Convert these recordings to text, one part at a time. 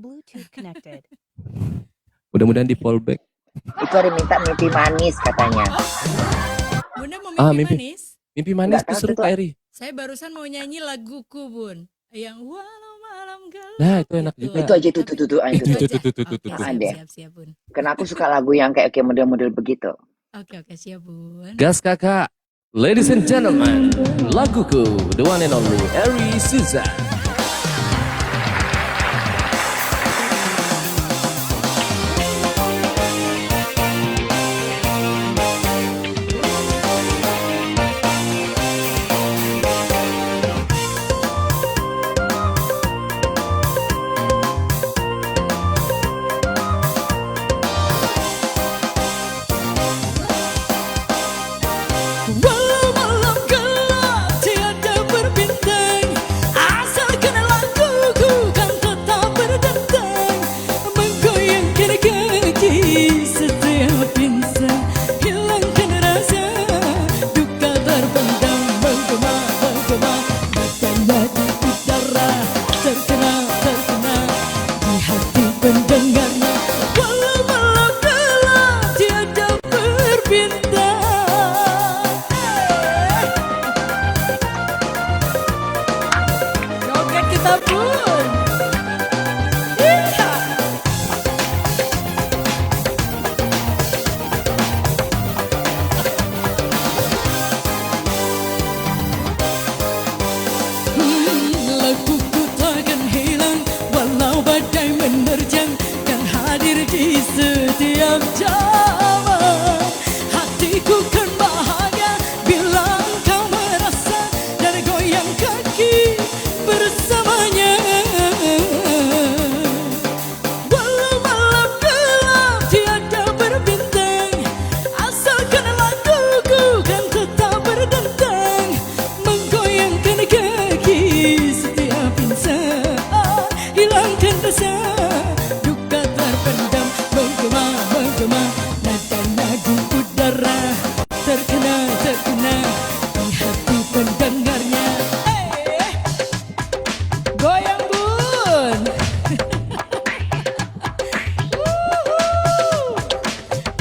Bluetooth connected. Mudah-mudahan di fallback. Itu ada minta mimpi manis katanya. Bunda mau mimpi manis? Mimpi manis Nggak tahu seru tuh, Kak Eri. Saya barusan mau nyanyi laguku, Bun. Yang walau malam gelap. Nah, itu enak juga. Itu aja tuh. Siap, Bun. Karena aku suka lagu yang kayak model-model begitu. Oke, siap, Bun. Gas kakak. Ladies and gentlemen, laguku, the one and only Eri Suzan.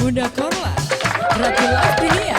Bunda Korla, Ratu Dunia.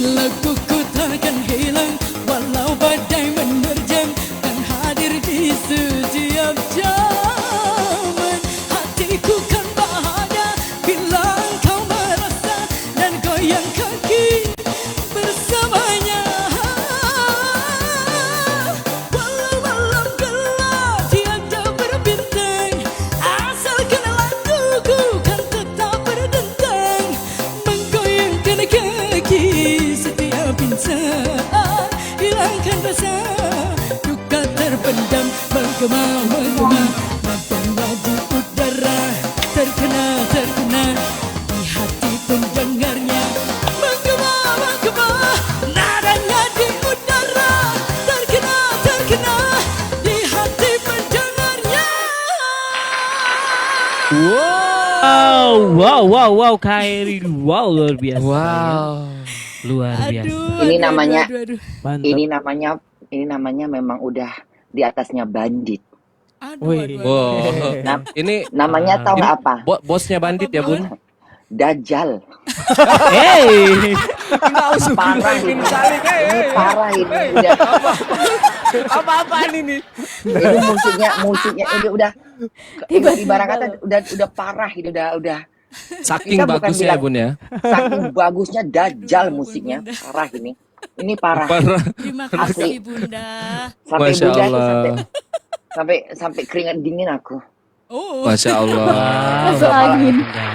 Laguku takkan hilang walau badai menerjang dan hadir di setiap zaman. Hatiku kan bahagia bila kau merasa dan goyang kaki bersamanya. Walau malam gelap tiada berbintang, asalkan laguku kan tetap berdentang, menggoyangkan kaki setiap insan, hilangkan rasa duka terpendam, menggema nadanya di udara, terkena di hati pendengarnya, menggema nadanya di udara, terkena di hati pendengarnya. Wow, Kak Eri, wow, luar biasa. Wow. Luar biasa. Ini namanya Mantap. ini namanya memang udah di atasnya bandit. Wow. Ini Namanya tahu nggak apa? bosnya bandit ya, Bun? Dajjal. Hey, Parah ini. Ini parah ini. Udah. Apa-apaan ini? Ini musiknya ini udah ibarat kata udah parah ini udah Saking Kita bukan bagusnya ya bilang Bun ya. saking bagusnya dajal Aduh, musiknya, Bunda. parah ini. Ini parah. Parah. Terima Asli. kasih Bunda. Sampai Masya Bunda tuh sampai Allah. sampai sampai keringat dingin aku. Oh, Masya Allah. Wow. angin. Bunda.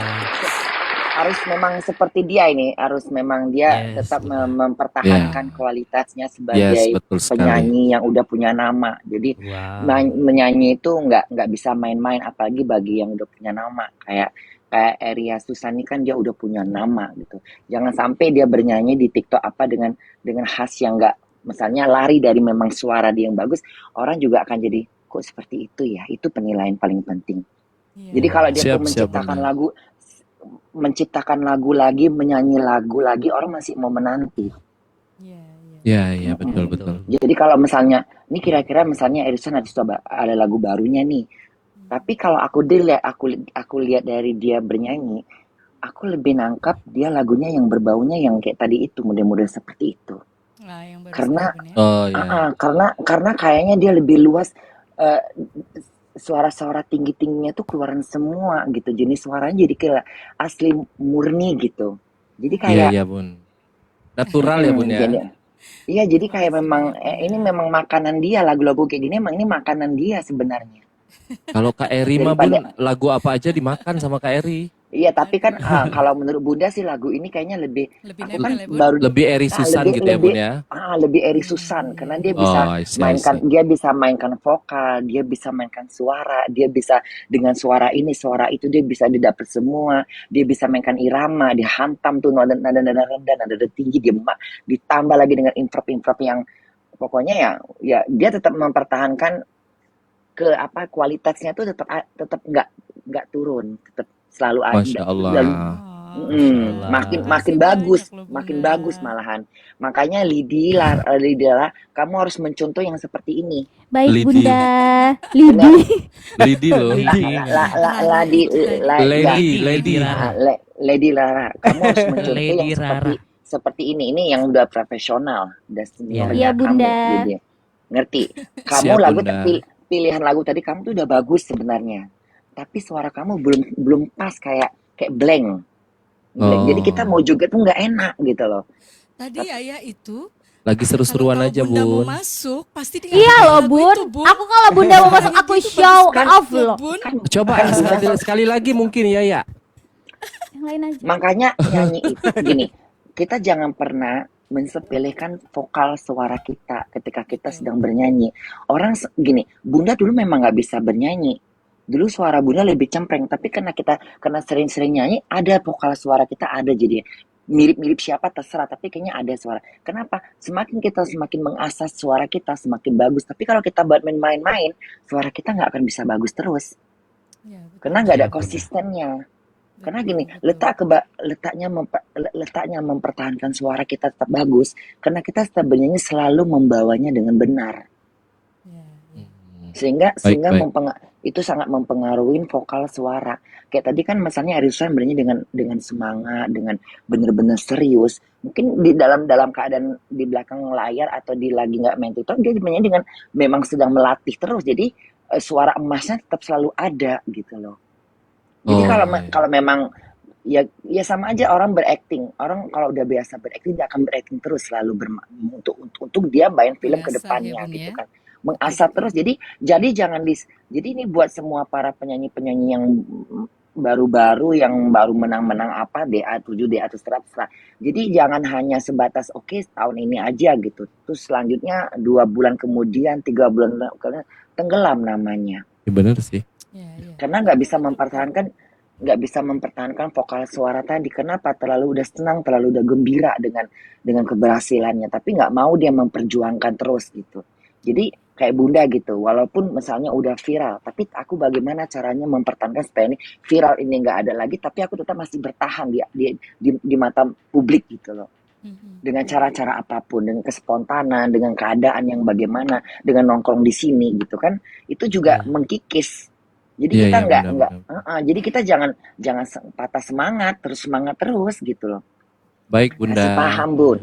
Harus memang seperti dia ini, harus memang dia Yes, tetap benar. mempertahankan kualitasnya Yes, sebagai betul sekali. penyanyi yang udah punya nama. Jadi Wow. menyanyi itu nggak bisa main-main, apalagi bagi yang udah punya nama. Kayak Eria Susani kan dia udah punya nama gitu. Jangan sampai dia bernyanyi di TikTok apa dengan khas yang nggak, misalnya lari dari memang suara dia yang bagus, orang juga akan jadi kok seperti itu ya. Itu penilaian paling penting. iya. Jadi kalau dia Siap, tuh siap, menciptakan lagu lagi, menyanyi lagu lagi, orang masih mau menanti. Iya, iya. Ya, ya, betul, betul. Jadi kalau misalnya, ini kira-kira misalnya Edison ada lagu barunya nih. Tapi kalau aku lihat dari dia bernyanyi, aku lebih nangkap dia lagunya yang berbaunya yang kayak tadi itu, model-model seperti itu. Nah, yang baru Karena Bun ya. Oh ya. karena kayaknya dia lebih luas, eh, suara-suara tinggi-tingginya tuh keluaran semua gitu. Jenis suaranya jadi kayak asli murni gitu. Jadi Iya, kayak iya Bun. Natural ya Bun ya. jadi kayak Makasih memang banyak, Bunda. ini memang makanan dia, lagu-lagu kayak gini emang ini makanan dia sebenarnya. Kalau Kak Eri mah Bun, Daripada lagu apa aja dimakan sama Kak Eri. iya, tapi kan kalau menurut Bunda sih lagu ini kayaknya lebih, Lebih aku nempel kan ya, Bun? baru Lebih Eri Susan lebih gitu ya Bun ya. lebih Eri Susan karena dia Oh, bisa I see, I see. mainkan vokal, dia bisa mainkan suara, dia bisa dengan suara ini, suara itu dia bisa didapat semua, dia bisa mainkan irama, dihantam tuh nada rendah, nada tinggi, ditambah lagi dengan improv yang pokoknya ya dia tetap mempertahankan kualitasnya tuh tetap nggak turun, tetap selalu Masya ada, Allah. selalu Oh, Masya Allah. makin makasih bagus, banyak loh, makin Bunda. bagus malahan. Makanya Lidila, kamu harus mencontoh yang seperti ini. Baik Lidi. Bunda. Lidi. Lidi loh. Lady. Lady Lara, kamu harus mencontoh Lady yang Rara. seperti ini. Ini yang udah profesional, udah seniornya Iya, Bunda. kamu. Jadi, ngerti? Kamu Siap, lagu Bunda. pilihan lagu tadi kamu tuh udah bagus sebenarnya. Tapi suara kamu belum pas, kayak blank. Oh. Jadi kita mau juga tuh nggak enak gitu loh. Tadi ayah itu Lagi seru-seruan kalau aja Bunda mau Bun. masuk pasti dia Iya loh lagu Bun. itu, Bun. Aku kalau Bunda mau masuk aku Itu show bagus off banget, loh. Bun. Coba sekali lagi mungkin ya. Yang lain aja. Makanya nyanyi itu gini, kita jangan pernah mensepelekan vokal suara kita ketika kita sedang bernyanyi. Orang gini, Bunda dulu memang nggak bisa bernyanyi. Dulu suara Bunda lebih cempreng, tapi karena sering-sering nyanyi, ada vokal suara kita ada, jadi mirip-mirip siapa terserah, tapi kayaknya ada suara. Kenapa? Semakin mengasah suara kita semakin bagus. Tapi kalau kita buat main-main, suara kita nggak akan bisa bagus terus. Ya, betul. Karena nggak ada Betul. konsistennya. Karena Betul, gini, betul. letaknya mempertahankan suara kita tetap bagus. Karena kita tetap bernyanyi selalu membawanya dengan benar. Ya, ya. Sehingga Baik. itu sangat mempengaruhi vokal suara. Kayak tadi kan misalnya Arisan bernyanyi dengan semangat, dengan benar-benar serius. Mungkin di dalam keadaan di belakang layar atau lagi nggak main TikTok, dia bernyanyi dengan memang sedang melatih terus. Jadi suara emasnya tetap selalu ada gitu loh. Jadi kalau memang ya sama aja orang berakting. Orang kalau udah biasa berakting, dia akan berakting terus selalu untuk dia main film ke Biasa depannya ya, Bun, gitu ya. kan. Mengasah terus. Jadi jangan jadi ini buat semua para penyanyi-penyanyi yang baru-baru yang baru menang-menang apa DA7, DA terserah. Jadi jangan hanya sebatas oke, tahun ini aja gitu. Terus selanjutnya 2 bulan kemudian, 3 bulan tenggelam namanya. Ya, bener sih. Ya, ya. Karena nggak bisa mempertahankan vokal suara tadi. Kenapa? Terlalu udah senang, terlalu udah gembira dengan keberhasilannya, tapi nggak mau dia memperjuangkan terus gitu. Jadi kayak Bunda gitu, walaupun misalnya udah viral, tapi aku bagaimana caranya mempertahankan supaya ini viral ini nggak ada lagi, tapi aku tetap masih bertahan di mata publik gitu loh. Dengan cara-cara apapun, dengan kespontanan, dengan keadaan yang bagaimana, dengan nongkrong di sini gitu kan, itu juga mengkikis. Jadi Iya, kita iya, nggak benar. jadi kita jangan patah semangat terus gitu loh. Baik Bunda. Kasih paham Bun.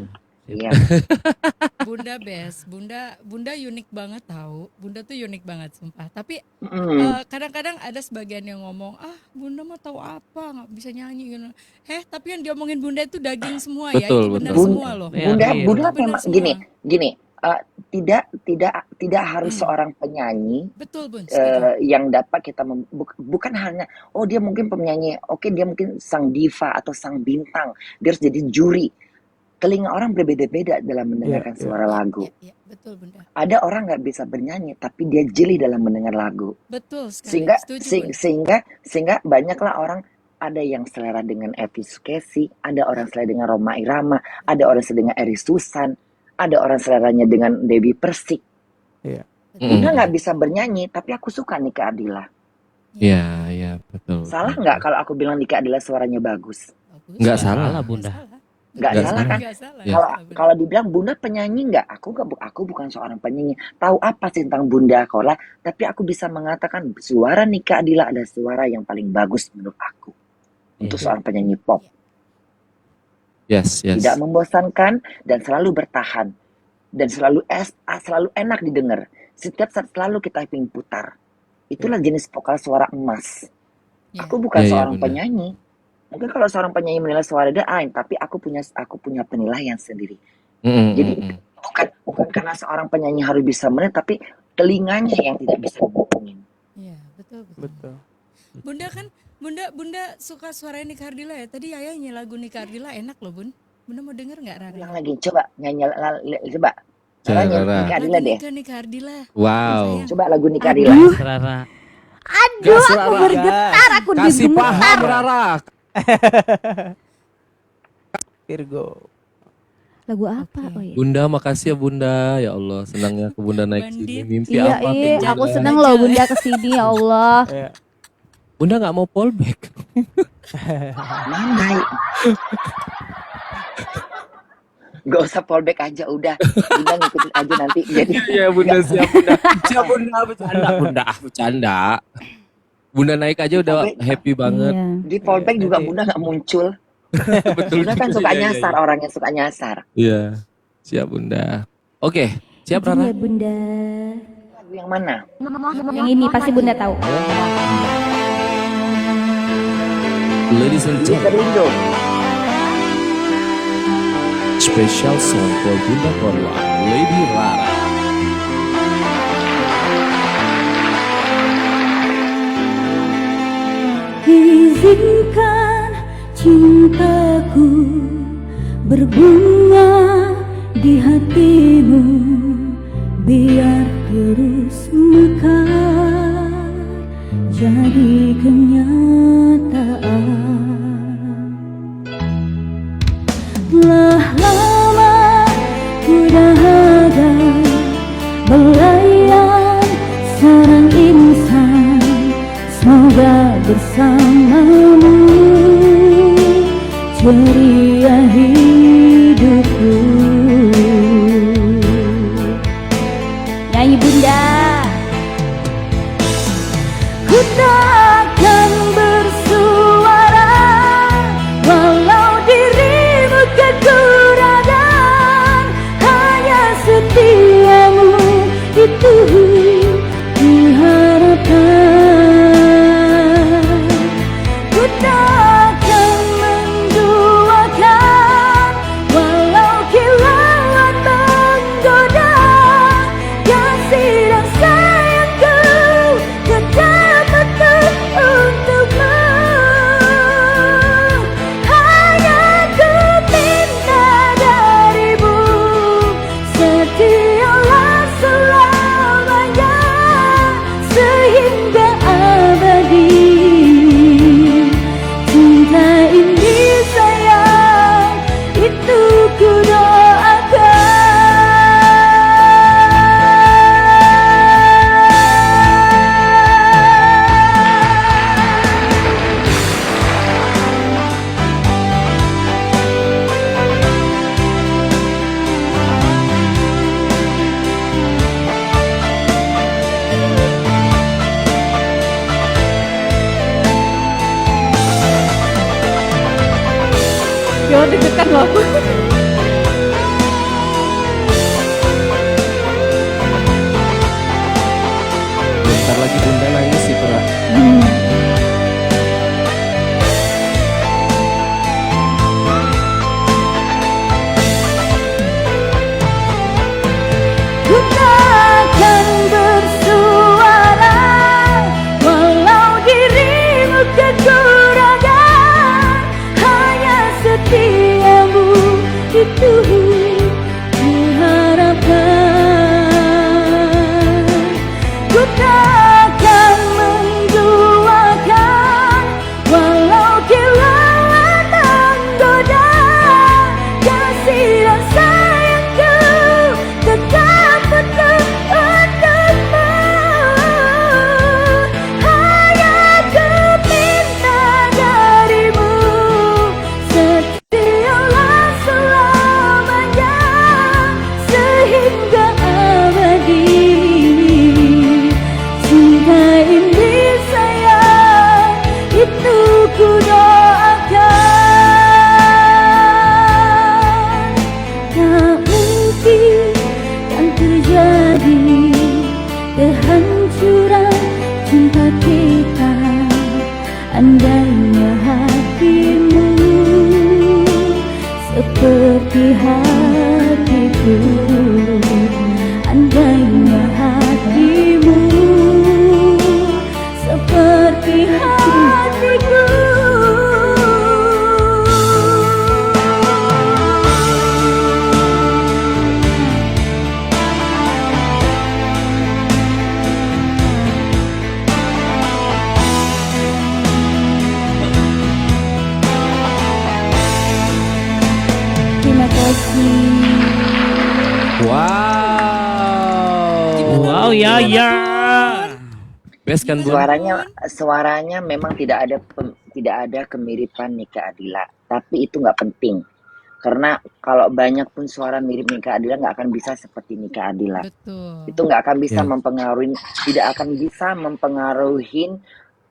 Iya. Bunda best, Bunda unik banget tahu. Bunda tuh unik banget sumpah. Tapi Mm. kadang-kadang ada sebagian yang ngomong, Bunda mah tahu apa, nggak bisa nyanyi gitu. Tapi yang diomongin Bunda itu daging semua ya, Betul, itu benar betul. semua loh. Ya, Bunda, real. Bunda Benar memang semua. gini, tidak harus seorang penyanyi Betul Bun, setuju. yang dapat kita bukan hanya dia mungkin penyanyi, oke dia mungkin sang diva atau sang bintang, dia harus jadi juri. Telinga orang berbeda-beda dalam mendengarkan suara lagu. Iya, betul Bunda. Ada orang nggak bisa bernyanyi tapi dia jeli dalam mendengar lagu. Betul sekali. Setuju Bun. Sehingga banyaklah orang, ada yang selera dengan Evi Sukesi, ada orang selera dengan Rhoma Irama, ada orang selera dengan Eri Susan, ada orang seleranya dengan Dewi Persik. Iya. Bunda nggak bisa bernyanyi tapi aku suka Nika Ardila. Iya, betul. Salah nggak kalau aku bilang Nika Ardila suaranya bagus? Bagus. Nggak salah. Bunda. Nggak Nggak salah kan? Nggak salah. Kalau dibilang Bunda penyanyi nggak? Aku bukan seorang penyanyi. Tahu apa sih tentang Bunda Kola? Tapi aku bisa mengatakan suara Nika Ardila adalah suara yang paling bagus menurut aku untuk seorang penyanyi pop. Yes. Tidak membosankan dan selalu bertahan dan selalu enak didengar. Setiap saat selalu kita ingin putar. Itulah jenis vokal suara emas. Iya. Aku bukan Iya, seorang benar. penyanyi. Mungkin kalau seorang penyanyi menilai suara dia tapi aku punya penilaian sendiri. Jadi bukan karena seorang penyanyi harus bisa menilai, tapi telinganya yang tidak bisa ngomongin. Iya, betul. Betul. Bunda kan, Bunda suka suara Nika Ardila ya. Tadi Yaya nyanyi lagu Nika Ardila enak loh Bun. Bunda mau denger nggak Rara? Ulang lagi, coba nyanyi coba. Coba, Nyanyi Rara. Nika Ardila deh. Nika Ardila. Wow. Coba lagu Nika Ardila. Rara. Aduh, Gas, aku Rara. bergetar, aku Kasih digetar. paham Rara. Virgo. Lagu apa? Oke. Oh iya. Bunda, makasih ya Bunda. Ya Allah, senangnya ke Bunda naik Bandit. sini. Mimpi Iya, apa? aku Bunda? seneng loh Bunda kesini, ya Allah. Ya. Bunda nggak mau fallback. Mana? Gak usah fallback aja udah. Bunda ngikutin aja nanti. Jadi Iya Bunda, siap Bunda. Siap Bunda, bercanda Bunda. Bercanda. Bunda naik aja udah Fallback. happy banget. Iya. di fallback Iya, juga nanti. Bunda nggak muncul. Betul. Bunda kan suka Iya, nyasar, iya. orang yang suka nyasar. Iya. Siap Bunda. Oke, siap Iya Rara. Bunda. Lagu yang mana? Yang ini pasti Bunda tahu. Ladies and Lister gentlemen, Lindo. special song for Bunda Korla, Lady Rara. Izinkan cintaku berbunga di hatimu, biar terus mekar jadi kenyataan. Telah lama ku dahaga belayan sarang insan, semoga bersamamu ceria hidupku. Nyanyi Bunda. Ku takkan bersuara walau dirimu kekurangan, hanya setiamu itu diharapkan. Ku takkan menduakan walau kilauan menggoda, kasih dan sayangku tetap betul untukmu. Hanya ku minta darimu, setialah selamanya itu kuharapkan. Ku takkan menduakan walau kilauan menggoda. Kasih dan sayangku tetap penuh untukmu. Hanya ku minta darimu, setialah selamanya sehingga abadi. Cinta ini sayang, itu ku doakan. Tak mungkin kan terjadi kehancuran cinta kita andainya hatimu seperti hatiku. Andainya hatimu seperti hatiku. Terima kasih. Wow. Wow, ya. Best kan Bun? Suaranya memang tidak ada kemiripan Nika Ardila, tapi itu nggak penting. Karena kalau banyak pun suara mirip Nika Ardila nggak akan bisa seperti Nika Ardila. Betul. Itu nggak akan bisa Ya. tidak akan bisa mempengaruhi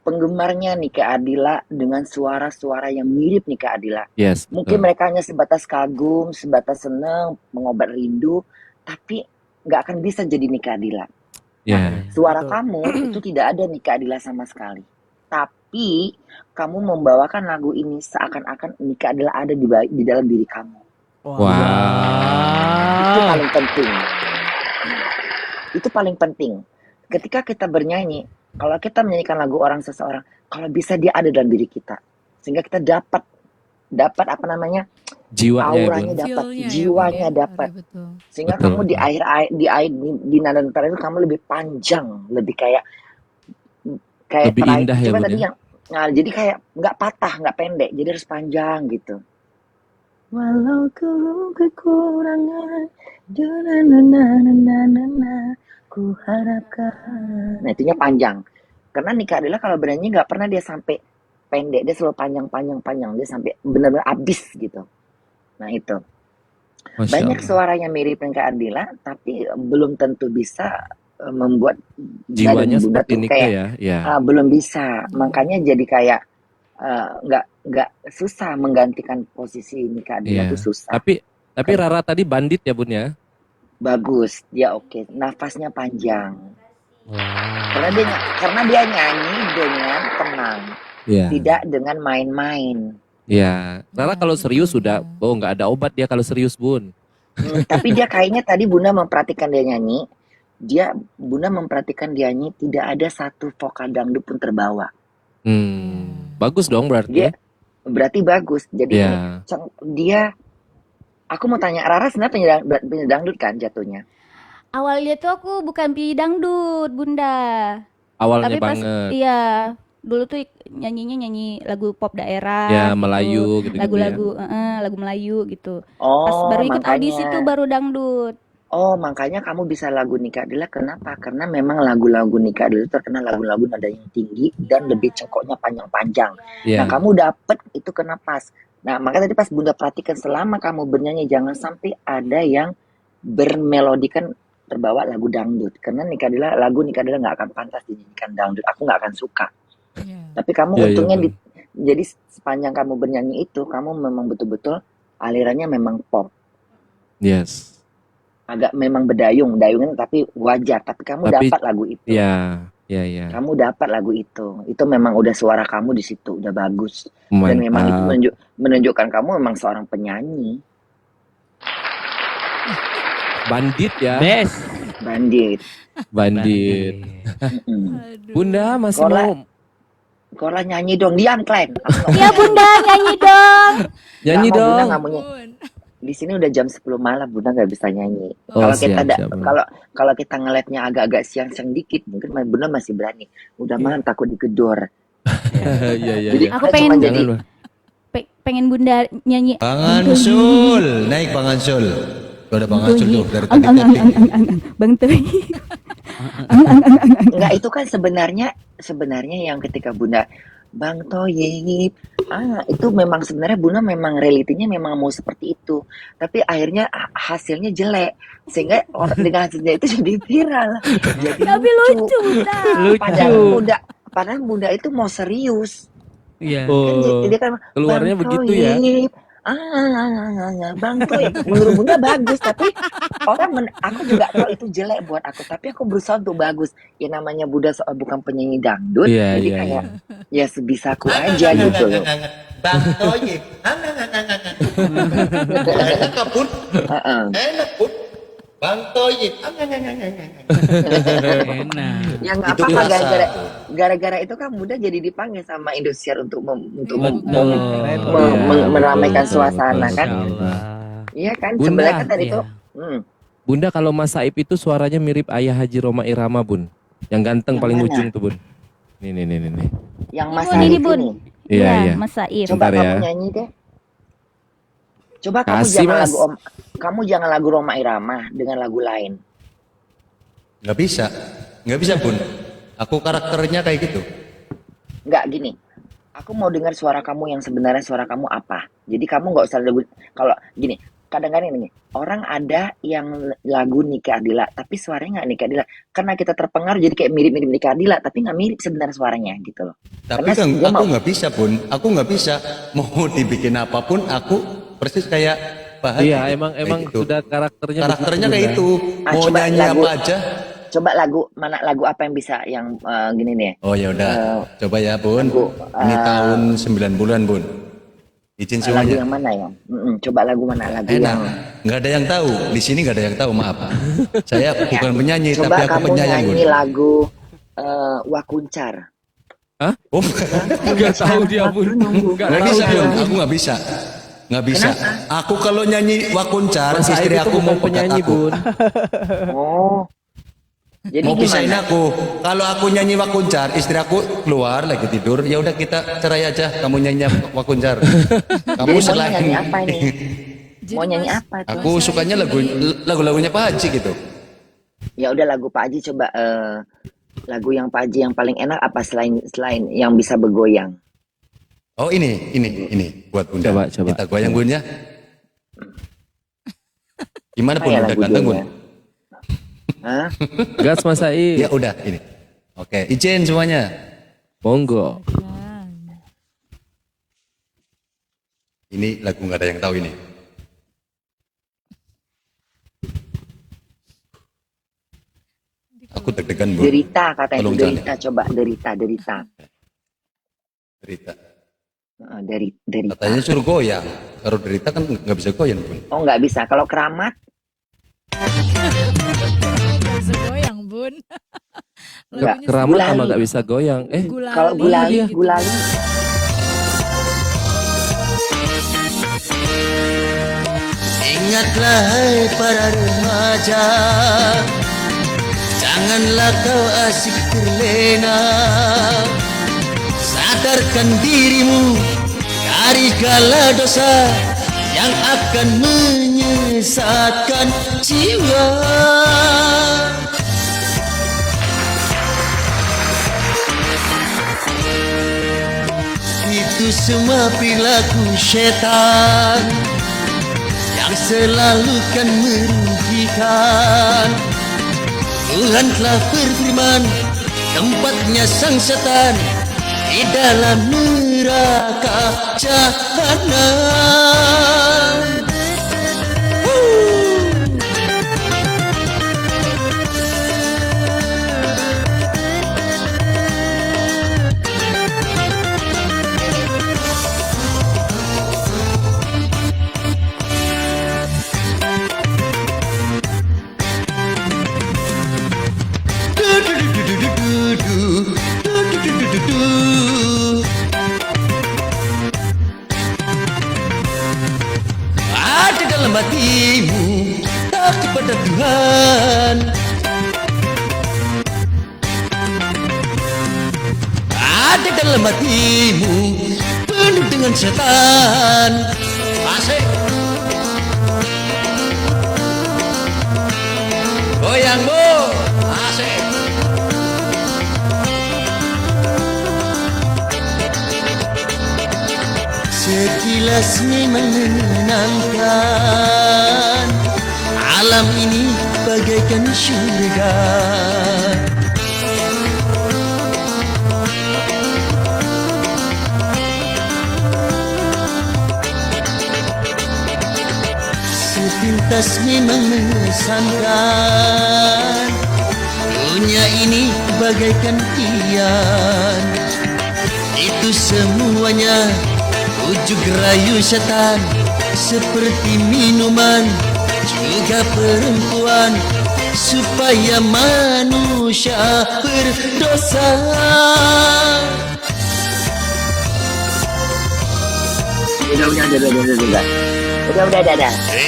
penggemarnya Nika Ardila dengan suara-suara yang mirip Nika Ardila. Yes. Mungkin betul. mereka hanya sebatas kagum, sebatas seneng, mengobat rindu, tapi nggak akan bisa jadi Nika Ardila. Ya. Suara Betul. kamu itu tidak ada Nika Ardila sama sekali. Tapi kamu membawakan lagu ini seakan-akan Nika Ardila ada di dalam diri kamu. Itu Wow. paling penting. Itu paling penting. Ketika kita bernyanyi, kalau kita menyanyikan lagu orang seseorang, kalau bisa dia ada dalam diri kita, sehingga kita dapat apa namanya, Jiwanya ya auranya Bun. dapat, Feel-nya ya, jiwanya Bun, ya. dapat, Betul. sehingga Betul, kamu betul. di nada terakhir itu kamu lebih panjang, lebih kayak Lebih terakhir. indah ya Coba Bun tadi ya. yang, nah, jadi kayak nggak patah, nggak pendek, jadi harus panjang gitu. Walau kekurangan, ku harapkan. Nah, itunya panjang. Karena Nika Ardila kalau bernyanyi nggak pernah dia sampai pendek, dia selalu panjang, dia sampai benar-benar abis gitu. Nah itu. Masya Banyak Allah. suara yang mirip Nika Ardila, tapi belum tentu bisa membuat dada Jiwanya Bunda seperti tuh Nika kayak ya. Ya. belum bisa. Makanya jadi kayak nggak susah menggantikan posisi Nika Ardila Iya. tuh susah. Tapi Rara tadi bandit ya Bun ya. Bagus, dia oke. Nafasnya panjang. Wow. Karena dia nyanyi dengan tenang, Iya. tidak dengan main-main. Iya. Rara kalau serius sudah, nggak ada obat dia kalau serius Bun. Tapi dia kayaknya tadi Bunda memperhatikan dia nyanyi. Bunda memperhatikan dia nyanyi, tidak ada satu vokal dangdut pun terbawa. Bagus dong berarti. Dia berarti bagus. Jadi Iya. aku mau tanya, Rara sebenarnya penyanyi dangdut kan jatuhnya? Awalnya tuh aku bukan pilih dangdut, Bunda. Awalnya Tapi pas banget. iya, dulu tuh nyanyi lagu pop daerah Ya gitu. Melayu gitu-gitu ya. Lagu-lagu lagu Melayu gitu. Pas baru ikut audisi tuh baru dangdut. Makanya kamu bisa lagu Nika Ardila. Kenapa? Karena memang lagu-lagu Nika Ardila terkenal lagu-lagu nada yang tinggi dan lebih cengkoknya panjang-panjang. Iya. Nah, kamu dapet itu kena pas. Nah, makanya tadi pas Bunda perhatikan, selama kamu bernyanyi jangan sampai ada yang bermelodikan terbawa lagu dangdut. Karena lagu Nika Ardila nggak akan pantas dinyanyikan dangdut. Aku nggak akan suka. Iya. Tapi kamu Iya, untungnya Bun. jadi sepanjang kamu bernyanyi itu, kamu memang betul-betul alirannya memang pop. Yes. Agak memang dayungan tapi wajar. Tapi kamu Tapi- dapat lagu itu. Iya. Kamu dapat lagu itu. Itu memang udah suara kamu di situ, udah bagus. Dan memang itu Mantap. menunjukkan kamu memang seorang penyanyi. Bandit ya. Best. Bandit. Bandit. Mm. Aduh. Bunda masih Kola. mau Kola nyanyi dong, diam Klein. Aku nggak Iya mau Bunda, nyanyi dong. nyanyi nggak mau, Bunda dong. nggak mau nyanyi. Bun. Di sini udah jam 10 malam, Bunda nggak bisa nyanyi. Oh, Kalau kita siap, siap, Bun. kalau kita ngeliatnya agak-agak siang-siang dikit, mungkin Bunda masih berani. Udah malam takut digedor. Iya, iya, Jadi iya. Aku kita pengen cuma jadi Jangan, Bun. pengen Bunda nyanyi. Bang Ansul, naik Bang Ansul. Tuh ada Bang Ansul tuh dari tadi tapping. Bang Toy. enggak, itu kan sebenarnya yang ketika Bunda Bang Toyib, itu memang sebenarnya Bunda memang realitinya memang mau seperti itu, tapi akhirnya hasilnya jelek, sehingga dengan hasilnya itu jadi viral, jadi Tapi lucu, Bunda. padahal Bunda itu mau serius. Iya. Kan Oh, dia kan keluarnya Bang begitu ya. Toyib, Bang Toyib, menurut Bunda bagus, tapi aku juga tahu itu jelek buat aku, tapi aku berusaha untuk bagus. Ya namanya Bunda soal bukan penyanyi dangdut, Iya, jadi iya, kayak iya. ya sebisaku aja gitu loh. Bang Toyib. Enak Bun? Heeh. Enak Bun. Bang Toyib. Enak. Ya nggak Itu apa-apa, biasa. gara-gara itu kan Bunda jadi dipanggil sama Indosiar untuk Betul. meramaikan Betul, suasana betul, kan. betul. Insyaallah. Iya kan, Bunda, sebenarnya kan tadi iya. tuh Bunda, kalau Mas Saib itu suaranya mirip ayah Haji Roma Irama, Bun. Yang ganteng Yang paling mana? ujung tuh, Bun. Nih. yang Ini, Mas Bun, ini, Said Bun. ini. Iya, iya. Mas Saif. Coba Bentar kamu ya. nyanyi deh. Coba kamu Kasih, jangan Mas. kamu jangan lagu Roma Irama dengan lagu lain. Nggak bisa Bun. Aku karakternya kayak gitu. Nggak gini. Aku mau dengar suara kamu yang sebenarnya suara kamu apa. Jadi kamu nggak usah lagu kalau gini. Kadang-kadang ini orang ada yang lagu Nike Ardila tapi suaranya nggak Nike Ardila karena kita terpengaruh jadi kayak mirip-mirip Nike Ardila tapi nggak mirip sebenarnya suaranya gitu loh. Tapi Karena kan dia aku mau nggak bisa Bun. Aku nggak bisa. Mau dibikin apapun aku persis kayak Pak Haji. Iya, emang Kayak gitu. sudah karakternya Karakternya begitu, kayak Bunda. itu. Mau coba nyanyi lagu apa aja. coba lagu apa yang bisa yang gini nih. Oh ya udah. Coba ya Bun. lagu, Ini tahun 90-an Bun. Izin lagu semuanya. yang mana ya? Coba lagu mana? Lagu Enak. yang Nggak ada yang tahu. Di sini nggak ada yang tahu, maaf. Saya bukan penyanyi, coba tapi aku kamu penyayang, Bun. nyanyi lagu Wakuncar. Oh, Nggak tahu dia, Bun. Nggak nggak tahu bisa, dia. Bun. Aku nggak bisa. Nggak bisa. Aku kalau nyanyi Wakuncar, Mas Saib istri itu aku bukan mau pecat penyanyi, aku. Bun. Oh, jadi Mau pisahin gimana? aku. Kalau aku nyanyi Wakuncar, istri aku keluar lagi tidur. Ya udah kita cerai aja. Kamu nyanyi Wakuncar. Kamu Jadi mau selain nyanyi apa nih? Jadi, Mau nyanyi Mas, apa tuh? aku sukanya lagu-lagunya Pak Haji gitu. Ya udah lagu Pak Haji coba lagu yang Pak Haji yang paling enak apa selain yang bisa bergoyang? Oh ini buat Bunda. Coba. Kita goyang Bun ya. Gimana Apa Bun? ya Udah lagu ganteng Bun? judulnya? Hah? Gas, Mas Saib. Ya udah ini. Oke, izin semuanya. Monggo. Ini lagu nggak ada yang tahu ini. Aku deg-degan Bun. Derita katanya itu Tolong derita, coba derita. Derita. Derita. Katanya suruh goyang. Kalau derita kan nggak bisa goyang Bun. Oh nggak bisa. Kalau keramat, Gak bisa goyang, Bun. Nggak. Lagunya Keramat Gulali. sama nggak bisa goyang. kalau gulali, gitu. gulali. Ingatlah hai para remaja, janganlah kau asik terlena. Sadarkan dirimu dari segala dosa yang akan menyesatkan jiwa. Itu semua perilaku setan yang selalu kan merugikan. Tuhan telah berfirman, tempatnya sang setan di dalam neraka jahanam. dalam hatimu tak kepada Tuhan. Ada dalam hatimu penuh dengan setan. Asik. Goyang bu, asik. Sekilas memang menyenangkan, alam ini bagaikan syurga. Sepintas memang mengesankan, dunia ini bagaikan kian. Itu semuanya ujuk rayu setan, seperti minuman juga perempuan, supaya manusia berdosa. Udah.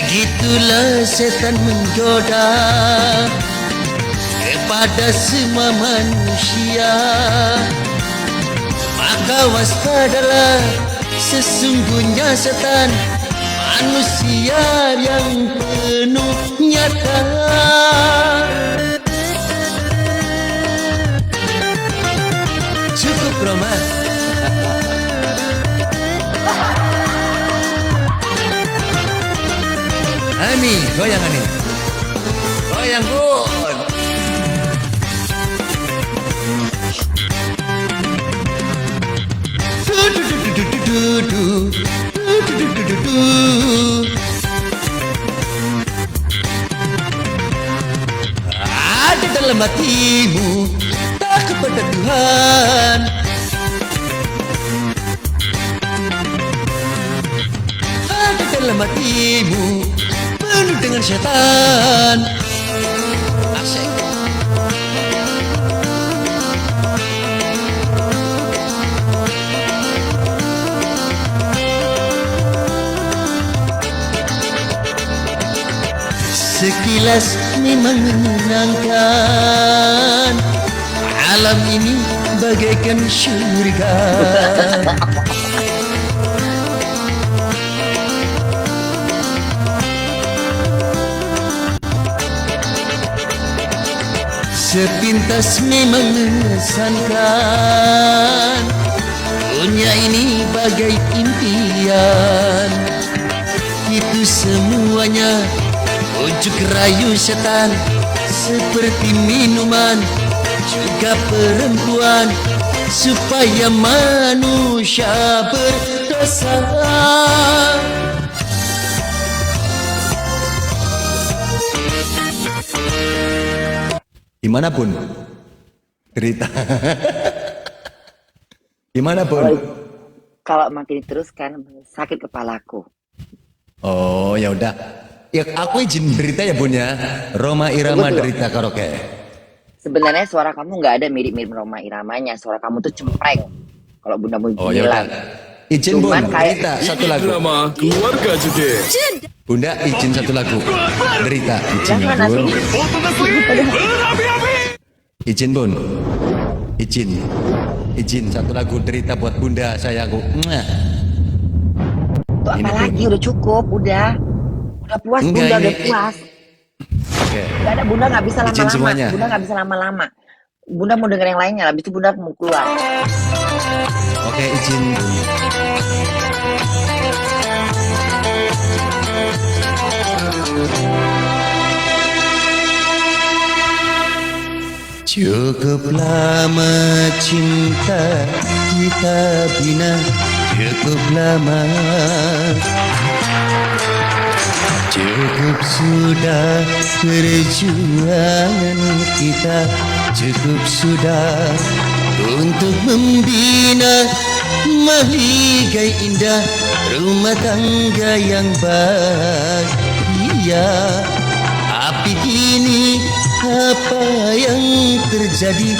Begitulah setan menggoda kepada semua manusia. Maka waspadalah, sesungguhnya setan manusia yang penuh nyata. Cukup Roma. Ani, goyang Ani. Goyang bun. Ada dalam hatimu tak kepada Tuhan. Ada dalam hatimu penuh dengan setan. Asik. Sekilas memang menyenangkan, alam ini bagaikan syurga. Sepintas memang mengesankan, dunia ini bagai impian. Itu semuanya ujuk rayu setan, seperti minuman juga perempuan, supaya manusia berdosa. Gimana pun cerita. Gimana pun. Kalau makin diteruskan sakit kepalaku. Oh ya udah. Ya aku izin berita ya bun ya. Roma Irama Betul. derita karaoke. Sebenarnya suara kamu nggak ada mirip-mirip Roma Iramanya. Suara kamu tuh cempreng. Kalau bunda mau Oh ya udah. bilang. Izin bun, Cuman kayak- derita satu lagu. Drama keluarga juga. Bunda izin satu lagu. Derita izin Jangan bun. nanti. Izin bun. Izin satu lagu derita buat bunda sayangku. Mwah. Tuh Ini, apa Bun. lagi? Udah cukup, udah puas Enggak, bunda, ini- udah puas. Oke. Gak ada, bunda nggak bisa Izin lama-lama. semuanya. Bunda nggak bisa lama-lama. Bunda mau denger yang lainnya, habis itu bunda mau keluar. Oke izin bun. Cukup lama cinta kita bina, cukup lama. Cukup sudah perjuangan kita, cukup sudah untuk membina mahligai indah rumah tangga yang bahagia. Tapi kini apa yang terjadi?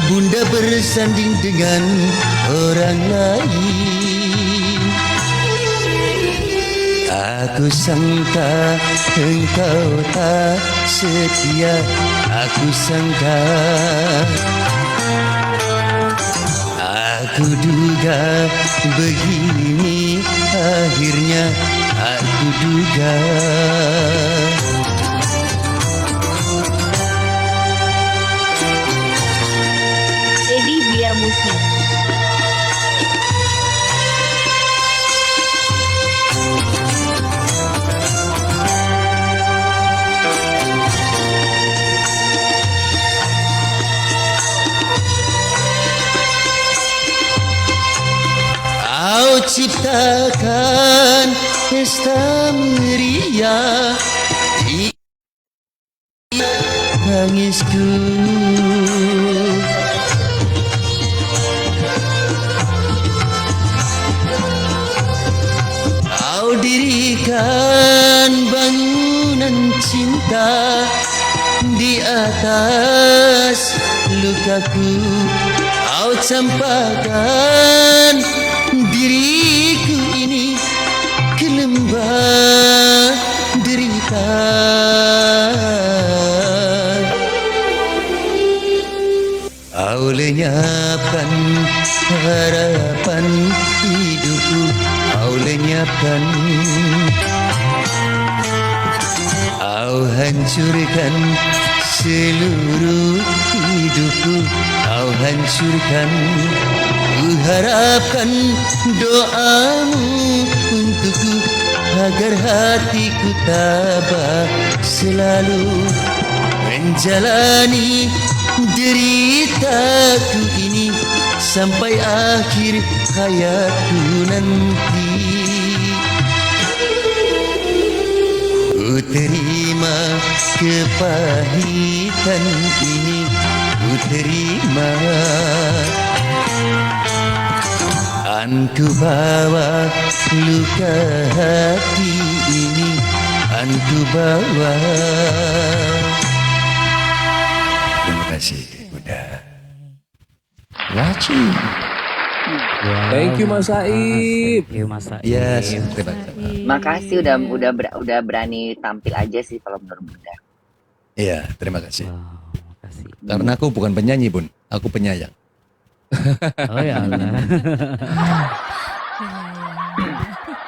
Bunda bersanding dengan orang lain. Aku sangka engkau tak setia. Aku sangka, aku duga begini akhirnya. Aku duga. Jadi biar musik. Kau ciptakan pesta meriah di tangisku. Kau dirikan bangunan cinta di atas lukaku. Kau campakkan diriku ini ke lembah derita. Kau lenyapkan harapan hidupku. Kau lenyapkan. Kau hancurkan seluruh hidupku. Kau hancurkan. Ku harapkan doamu untukku agar hatiku tabah selalu menjalani deritaku ini sampai akhir hayatku nanti. Ku terima kepahitan ini. Ku terima. Kan ku bawa luka hati ini. Kan ku bawa. Terima kasih Bunda. Laci. Thank you Mas Saib. Thank you Mas Saib. Yes, terima kasih. Makasih udah berani tampil aja sih kalau menurut Bunda. Iya, terima kasih. Wow, makasih. Karena aku bukan penyanyi, Bun. Aku penyayang. Oh ya Allah.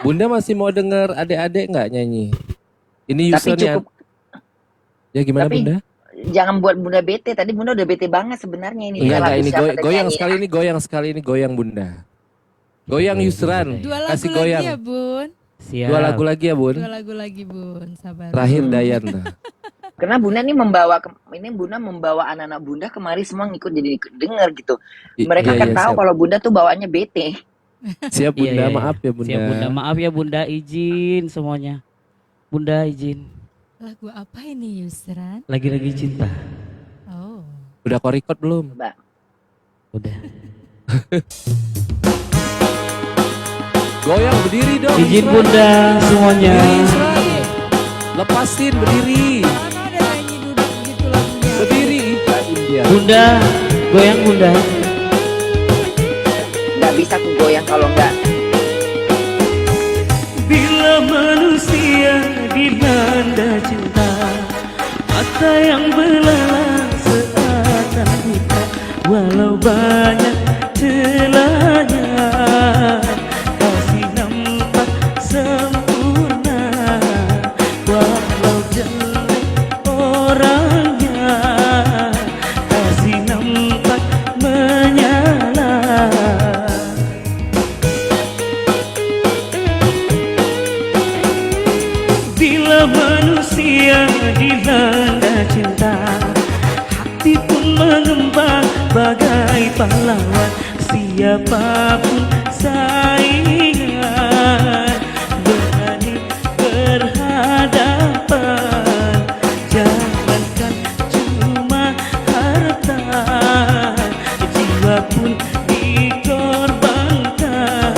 Bunda masih mau denger adik-adik nggak nyanyi? Ini Tapi usernya. cukup. Ya gimana Tapi Bunda? jangan buat Bunda bete. Tadi Bunda udah bete banget sebenarnya ini. Enggak, Lagu ini siapa tadi goyang nyanyi? sekali ini, goyang sekali ini, goyang Bunda. Goyang Yusran. Dua lagu Kasih lagi goyang. ya Bun. Siap. 2 lagu lagi ya Bun. 2 lagu lagi Bun. Sabar. Terakhir Dayan. Karena Bunda nih Bunda membawa anak-anak Bunda kemari semua ngikut jadi ikut denger gitu. Mereka kan tahu siap. kalau Bunda tuh bawaannya bete. Siap Bunda, Iya, iya, maaf ya Bunda. Siap Bunda, maaf ya Bunda, izin semuanya. Bunda izin. Lagu apa ini Yusran? Lagi-lagi cinta. Oh. Udah kau record belum? Mbak. Udah. Goyang berdiri dong. Izin Yusran. Bunda semuanya. Berdiri Yusran. Lepasin berdiri. Mana ada nyanyi duduk gitu lagunya. Berdiri. Iya. Bunda, goyang Bunda. Nggak bisa aku goyang kalau nggak. Bila manusia dilanda cinta, mata yang belalak seakan buta, walau banyak celahnya, kasih nampak sempurna, walau jelek orangnya, kasih nampak menyala. Bila manusia dilanda cinta, hati pun mengembang bagai pahlawan. Siapapun saingan berani berhadapan. Jangankan cuma harta, jiwa pun dikorbankan.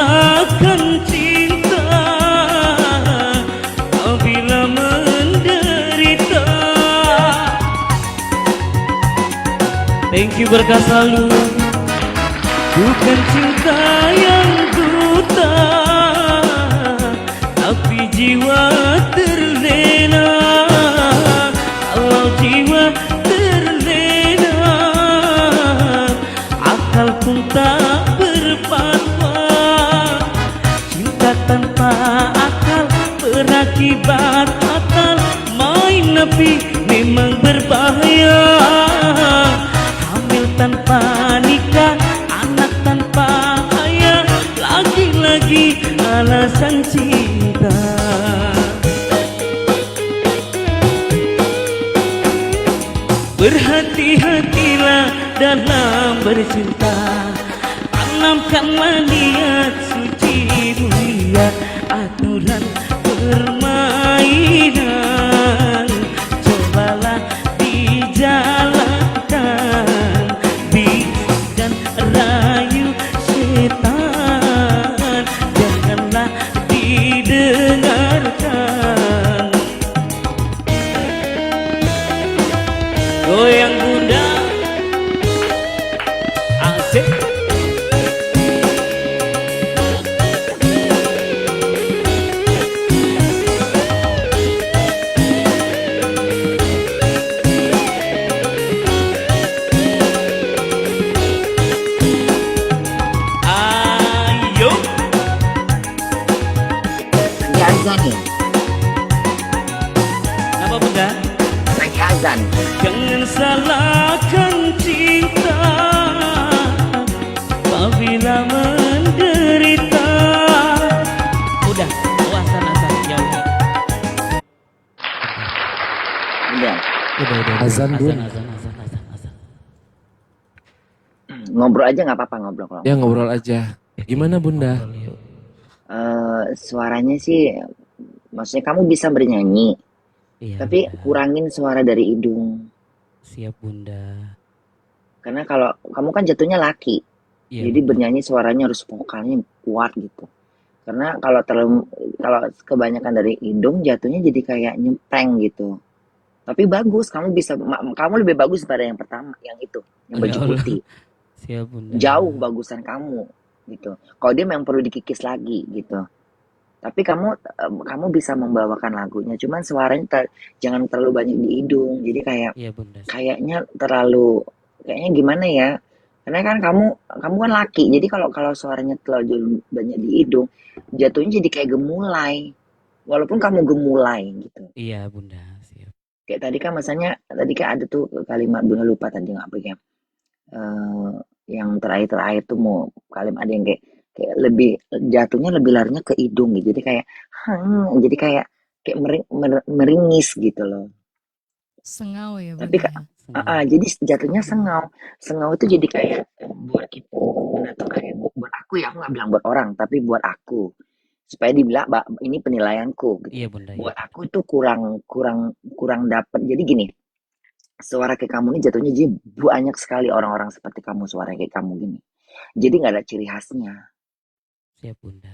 salahkan cinta apabila menderita. Thank you, berkah selalu. Bukan cinta yang buta, tapi jiwa terlena. Kalau jiwa terlena, akal pun tak berfatwa. Cinta tanpa akal berakibat fatal. Main api memang berbahaya. Hamil tanpa nikah, anak tanpa ayah, lagi-lagi alasan cinta. Berhati-hatilah dalam bercinta, tanamkanlah niat suci mulia, aturan permainan cobalah dijalankan, bisik dan rayu setan janganlah didengarkan. Goyang bunda, asik. Ayo. Lagi azan nih, Apa bunda? lagi azan. Jangan salahkan cinta apabila menderita. Udah, azan jauh. Udah, Udah. Azan, Bun. azan. ngobrol aja nggak apa-apa, ngobrol kalau. Ya ngobrol aja. Gimana bunda? Suaranya sih, maksudnya kamu bisa bernyanyi, Iya, tapi Bunda. kurangin suara dari hidung. Siap bunda. Karena kalau kamu kan jatuhnya laki, Iya, jadi Bunda. bernyanyi suaranya harus vokalnya kuat gitu. Karena kalau kebanyakan dari hidung jatuhnya jadi kayak nyempeng gitu. Tapi bagus, kamu lebih bagus daripada yang pertama, yang itu, yang Ya baju Allah. putih. Siap bunda. Jauh bagusan kamu gitu. Kalau dia memang perlu dikikis lagi gitu. Tapi kamu bisa membawakan lagunya, cuman suaranya jangan terlalu banyak di hidung. Jadi Iya bunda. kayaknya gimana ya? Karena kan kamu kan laki. Jadi kalau suaranya terlalu banyak di hidung, jatuhnya jadi kayak gemulai. Walaupun kamu gemulai gitu. Iya bunda. Siap. Kayak tadi kan ada tuh kalimat, Bunda lupa tadi apa ya. Yang terakhir tuh mau kalimat ada yang kayak lebih jatuhnya lebih larinya ke hidung gitu. Jadi jadi kayak meringis gitu loh. Sengau ya Tapi bunda. jadi jatuhnya sengau. Sengau itu jadi kayak buat kita, atau kayak buat aku ya, aku nggak bilang buat orang, tapi buat aku. Supaya dibilang, ini penilaianku gitu. Iya bunda. Buat aku itu kurang dapet. Jadi gini, suara kayak kamu ini jatuhnya jadi banyak sekali orang-orang seperti kamu suara kayak kamu gini. Jadi nggak ada ciri khasnya. Siap bunda.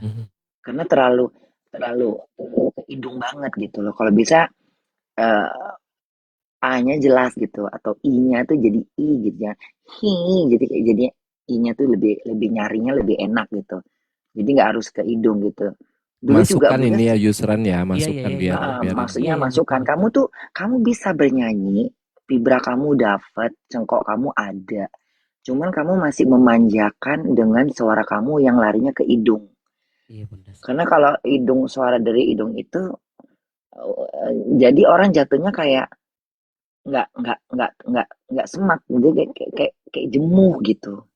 Karena terlalu ke hidung banget gitu loh. Kalau bisa A-nya jelas gitu, atau I-nya tuh jadi I gitu ya. Jadi I-nya tuh lebih nyarinya lebih enak gitu. Jadi nggak harus ke hidung gitu. Dulu juga Masukkan Bunda ini ya useran ya, masukkan iya. biar maksudnya Iya, masukkan. Kamu bisa bernyanyi, vibra kamu dapat, cengkok kamu ada. Cuman kamu masih memanjakan dengan suara kamu yang larinya ke hidung. Iya bunda. Karena kalau suara dari hidung itu jadi orang jatuhnya kayak nggak semak, jadi kayak jemuh gitu.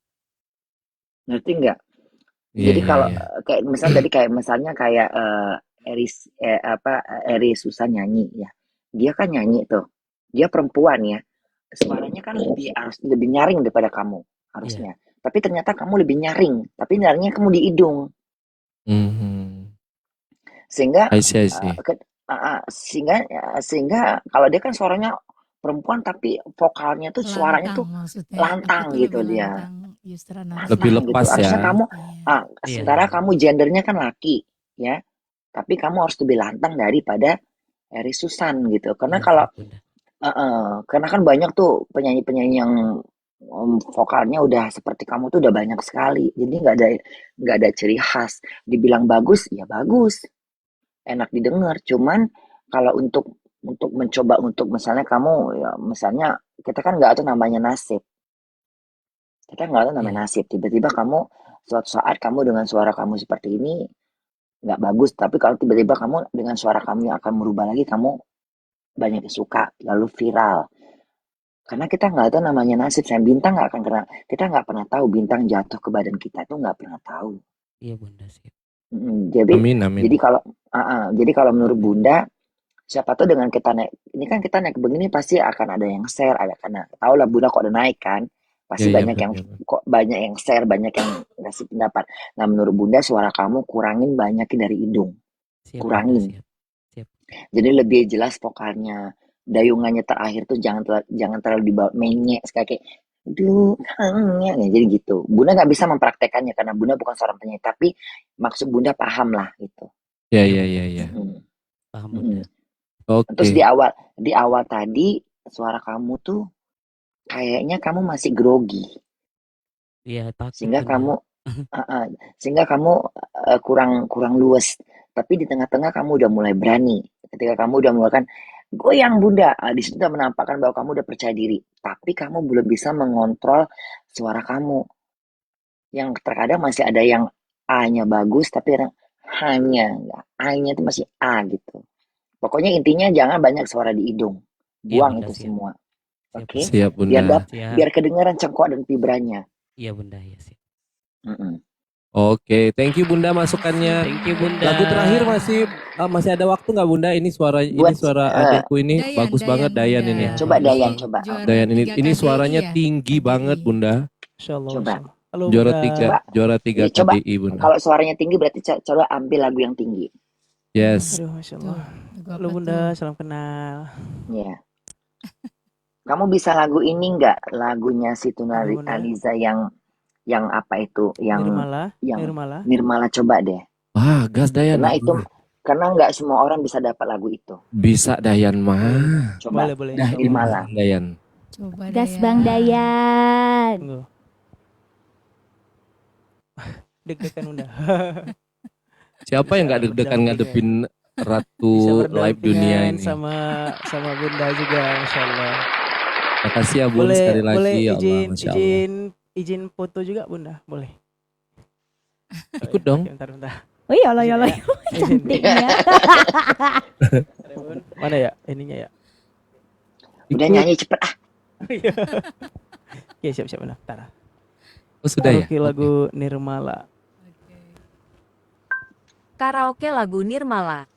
Ngerti nggak? Iya, Jadi iya, kalau iya. kayak Eri Susan nyanyi ya. Dia kan nyanyi tuh. Dia perempuan ya. Suaranya kan harus lebih nyaring daripada kamu harusnya. Tapi ternyata kamu lebih nyaring, tapi nyaringnya kamu di hidung. Sehingga I see. sehingga kalau dia kan suaranya perempuan tapi vokalnya tuh suaranya tuh Lantang maksudnya. lantang Aku tuh gitu lebih dia. lantang. Yusran harus Lebih gitu. lepas Harusnya ya. kamu, Iya. sementara kamu gendernya kan laki, ya. Tapi kamu harus lebih lantang daripada Eri Susan gitu. Karena Iya, kalau siap, Bunda. karena kan banyak tuh penyanyi-penyanyi yang vokalnya udah seperti kamu tuh udah banyak sekali. Jadi nggak ada ciri khas. Dibilang bagus, ya bagus, enak didengar. Cuman kalau untuk mencoba untuk misalnya kamu ya misalnya kita kan nggak tahu namanya nasib. Kita nggak tahu namanya Iya. nasib. Tiba-tiba kamu suatu saat kamu dengan suara kamu seperti ini nggak bagus. Tapi kalau tiba-tiba kamu dengan suara kamu yang akan merubah lagi, kamu banyak yang suka, lalu viral. Karena kita nggak tahu namanya nasib. Saya bintang nggak akan pernah, kita nggak pernah tahu bintang jatuh ke badan kita itu nggak pernah tahu. Iya, Bunda, siap. Jadi Amin, amin. jadi kalau menurut Bunda, siapa tuh dengan kita naik, ini kan kita naik begini pasti akan ada yang share, ada karena tahu lah Bunda kok udah naik kan, pasti Ya, ya, banyak benar, yang benar. kok banyak yang share, banyak yang ngasih pendapat. Nah menurut Bunda suara kamu kurangin banyakin dari hidung, Siap, Bunda, kurangin. siap. Siap. Jadi lebih jelas vokalnya, dayungannya terakhir tuh jangan terlalu dibawa menye kayak hanya jadi gitu. Bunda nggak bisa mempraktekannya karena Bunda bukan seorang penyanyi, tapi maksud Bunda paham lah gitu. Ya, Iya, ya, Bunda. ya, ya. Mm-mm. Paham, Mm-mm. Bunda. Terus Oke. di awal tadi suara kamu tuh kayaknya kamu masih grogi, Iya, takut, sehingga Bunda. kamu sehingga kamu kurang luwes. Tapi di tengah-tengah kamu udah mulai berani. Ketika kamu udah mulai kan goyang Bunda, di situ udah menampakkan bahwa kamu udah percaya diri. Tapi kamu belum bisa mengontrol suara kamu. Yang terkadang masih ada yang A-nya bagus, tapi hanya A-nya itu masih A gitu. Pokoknya intinya jangan banyak suara di hidung. Iya, Buang Bunda, itu siap. semua. Siap, Oke? Bunda. Siap, Biar Bunda. Siap. biar kedengaran cengkok dan vibranya. Iya, Bunda, ya, siap. Mm-mm. Oke, thank you Bunda masukannya. Thank you, Bunda. Lagu terakhir masih ada waktu nggak Bunda? Ini suara Buat adikku ini Dayan, bagus banget Dayan Bunda. ini. Coba Iya. Dayan, Ini coba. juara Dayan ini 3 suaranya KDI ya? tinggi KDI. banget Bunda. Insyaallah, Coba. insyaallah. Halo, Juara Bunda. tiga, Coba. juara 3 Coba. KDI Bunda. Kalau suaranya tinggi berarti coba ambil lagu yang tinggi. Yes. Aduh, insyaallah. Lagu Halo, apa Bunda, tuh? salam kenal. Ya. Kamu bisa lagu ini nggak? Lagunya si Halo, Bunda. Tunaliza yang apa itu? Yang Nirmala. Nirmala, coba deh. Wah, gas Dayan. Karena nggak semua orang bisa dapat lagu itu. Bisa Dayan mah. Coba. Boleh. Dah Nirmala. Dayan. Coba Gas Dayan. Bang Dayan. Tunggu. Deg-degan, Bunda. Siapa yang nggak deg-degan ngadepin Ratu Bisa Live Dunia berdampingan ini? sama Bunda juga, insyaallah. Makasih ya Bun sekali lagi. Boleh Ya Allah, Masya Allah. izin foto juga, Bunda? Boleh. Ikut dong. Oke, bentar. Oh iya Allah ya Allah. Izin. Cantiknya. Mana ya ininya ya? Udah nyanyi cepet ah. Oke, siap Bunda. Bentar. Oh sudah ya? Karaoke lagu Nirmala. Karaoke lagu Nirmala.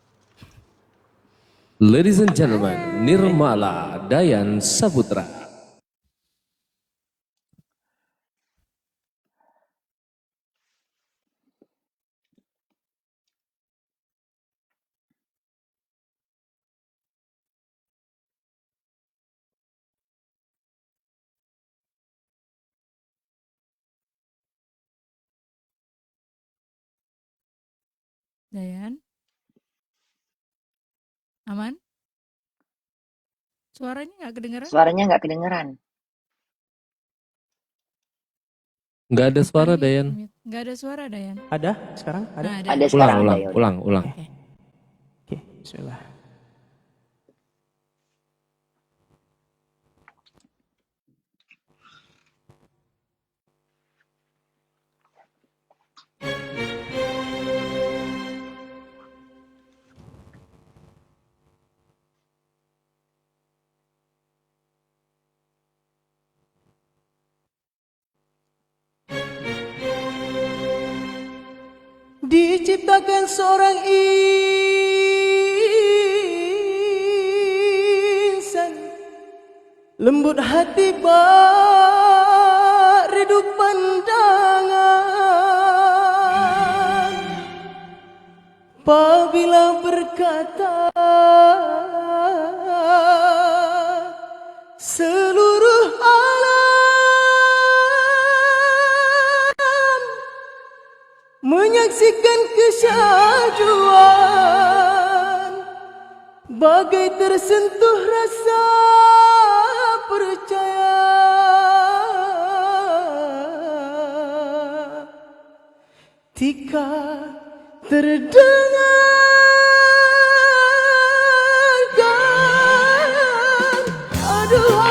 Ladies and gentlemen, Nirmala Dayan Saputra. Dayan. Aman? Suaranya nggak kedengeran? Suaranya nggak kedengeran. Nggak ada suara Dayan. Nggak ada suara Dayan. Ada sekarang? Ada? Nah, Ada sekarang. Ulang. Oke, bismillah. Diciptakan seorang insan lembut hati redup pandangan apabila berkata seluruh alam menyaksikan kesyahduan, bagai tersentuh rasa percaya. Tika terdengarkan aduan.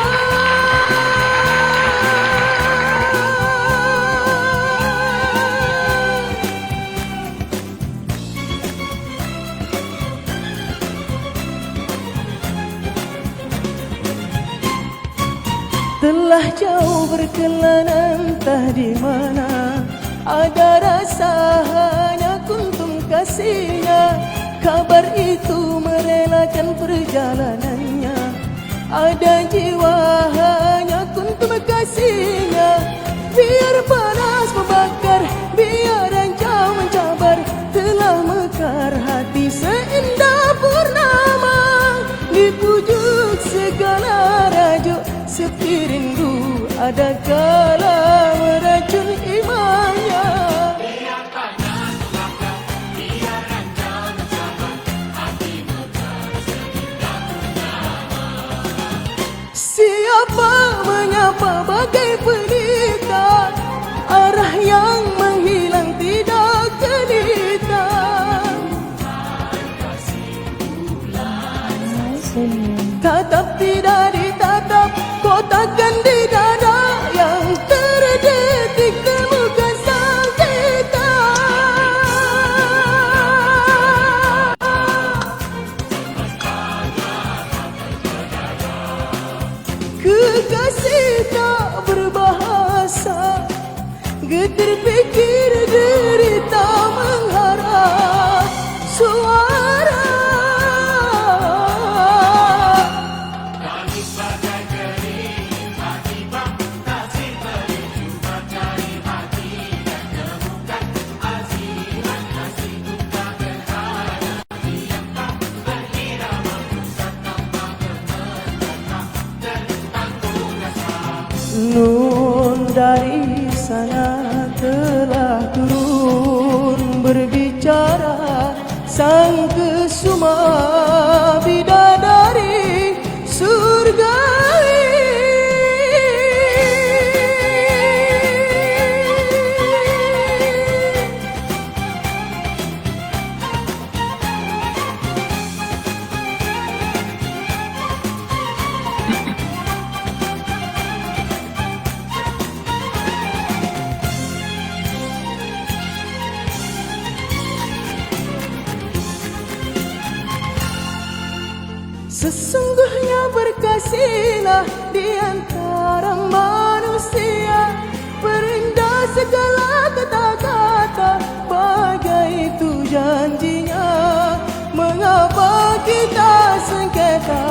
Telah jauh berkelana entah di mana, ada rasa hanya kuntum kasihnya. Kabar itu merelakan perjalanannya, ada jiwa hanya kuntum kasihnya. Biar panas membakar, biar rancau mencabar, telah mekar hati seindah purnama. Di pujuk segala rajuk sepi rindu, ada kala meracun imannya. Biar panas membakar, biar rancau mencabar, hati mekar seindah purnama. Siapa menyapa bagai pelita, arah yang menghilang tidak kelita. Tatap tidak ditatap, kotakan di dada yang terdetik temukan sang kita. Kekasih tak berbahasa, getir pikir derita mengharap suara. Nun dari sana telah turun berbicara, sang kesuma bidadari surga. Sesungguhnya berkasihlah di antara manusia, perindah segala kata-kata, bagai itu janjinya. Mengapa kita sengketa,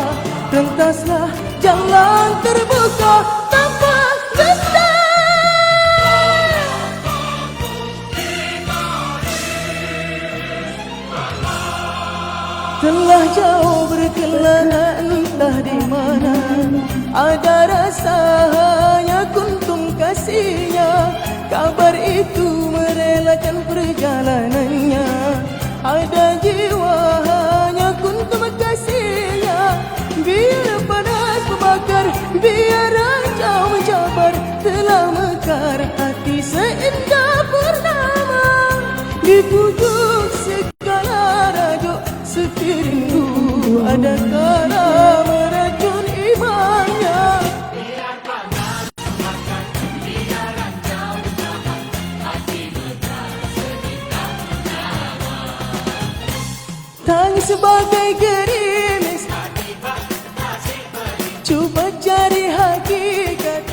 rentaslah jalan terbuka tanpa dusta. Telah jauh berkelana entah di mana, ada rasa hanya kuntum kasihnya. Kabar itu merelakan perjalanannya, ada jiwa hanya kuntum kasihnya. Biar panas membakar, biar rancau mencabar, telah mekar hati seindah purnama. Di pujuk segala rajuk sepi rindu, ada kala meracun imannya. Biar panas membakar, biar rancau mencabar, hati mekar seindah purnama. Tangis sebagai gerimis, cuba cari hakikat,